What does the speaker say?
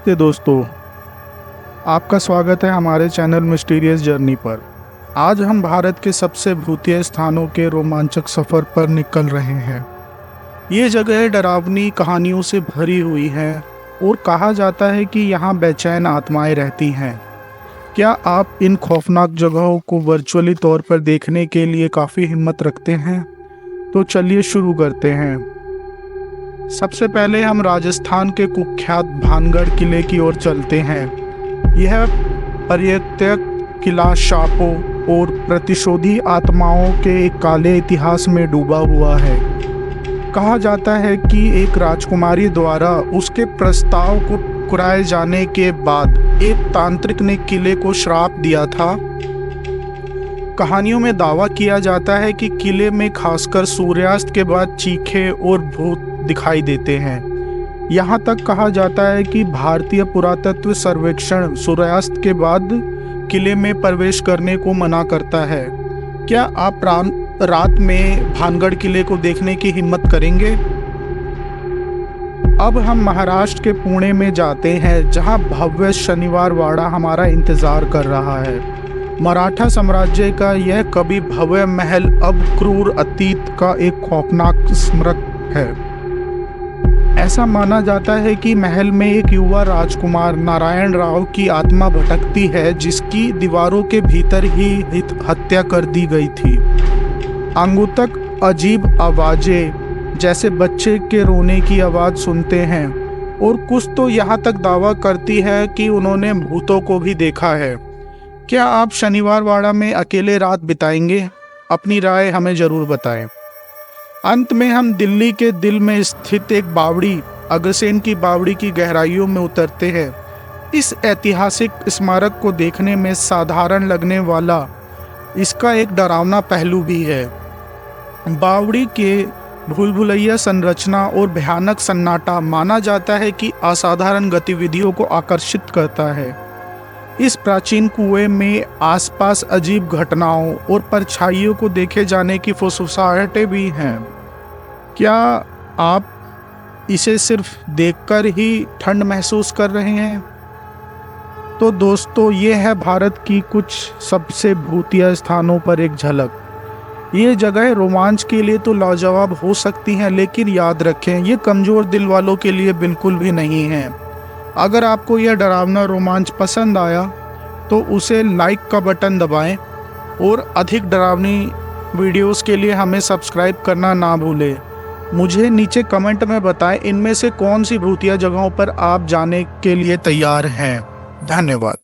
नमस्ते दोस्तों, आपका स्वागत है हमारे चैनल मिस्टीरियस जर्नी पर। आज हम भारत के सबसे भूतिया स्थानों के रोमांचक सफ़र पर निकल रहे हैं। ये जगह डरावनी कहानियों से भरी हुई है और कहा जाता है कि यहाँ बेचैन आत्माएं रहती हैं। क्या आप इन खौफनाक जगहों को वर्चुअली तौर पर देखने के लिए काफ़ी हिम्मत रखते हैं? तो चलिए शुरू करते हैं। सबसे पहले हम राजस्थान के कुख्यात भानगढ़ किले की ओर चलते हैं। यह पर्यटक किला शापों और प्रतिशोधी आत्माओं के एक काले इतिहास में डूबा हुआ है। कहा जाता है कि एक राजकुमारी द्वारा उसके प्रस्ताव को ठुकराए जाने के बाद एक तांत्रिक ने किले को श्राप दिया था। कहानियों में दावा किया जाता है कि किले में खासकर सूर्यास्त के बाद चीखे और भूत दिखाई देते हैं। यहाँ तक कहा जाता है कि भारतीय पुरातत्व सर्वेक्षण सूर्यास्त के बाद किले में प्रवेश करने को मना करता है। क्या आप रात में भानगढ़ किले को देखने की हिम्मत करेंगे? अब हम महाराष्ट्र के पुणे में जाते हैं, जहाँ भव्य शनिवार वाड़ा हमारा इंतजार कर रहा है। मराठा साम्राज्य का यह कभी भव्य महल अब क्रूर अतीत का एक खौफनाक स्मारक है। ऐसा माना जाता है कि महल में एक युवा राजकुमार नारायण राव की आत्मा भटकती है, जिसकी दीवारों के भीतर ही हत्या कर दी गई थी। आंगों तक अजीब आवाजें जैसे बच्चे के रोने की आवाज़ सुनते हैं और कुछ तो यहाँ तक दावा करती है कि उन्होंने भूतों को भी देखा है। क्या आप शनिवार वाड़ा में अकेले रात बिताएंगे? अपनी राय हमें ज़रूर बताएं। अंत में हम दिल्ली के दिल में स्थित एक बावड़ी, अग्रसेन की बावड़ी की गहराइयों में उतरते हैं। इस ऐतिहासिक स्मारक को देखने में साधारण लगने वाला इसका एक डरावना पहलू भी है। बावड़ी के भूल-भुलैया संरचना और भयानक सन्नाटा माना जाता है कि असाधारण गतिविधियों को आकर्षित करता है। इस प्राचीन कुएं में आसपास अजीब घटनाओं और परछाइयों को देखे जाने की फुसफुसाहटें भी हैं। क्या आप इसे सिर्फ देखकर ही ठंड महसूस कर रहे हैं? तो दोस्तों, ये है भारत की कुछ सबसे भूतिया स्थानों पर एक झलक। ये जगह रोमांच के लिए तो लाजवाब हो सकती हैं, लेकिन याद रखें, ये कमज़ोर दिल वालों के लिए बिल्कुल भी नहीं है। अगर आपको यह डरावना रोमांच पसंद आया तो उसे लाइक का बटन दबाएं और अधिक डरावनी वीडियोस के लिए हमें सब्सक्राइब करना ना भूलें। मुझे नीचे कमेंट में बताएं, इनमें से कौन सी भूतिया जगहों पर आप जाने के लिए तैयार हैं। धन्यवाद।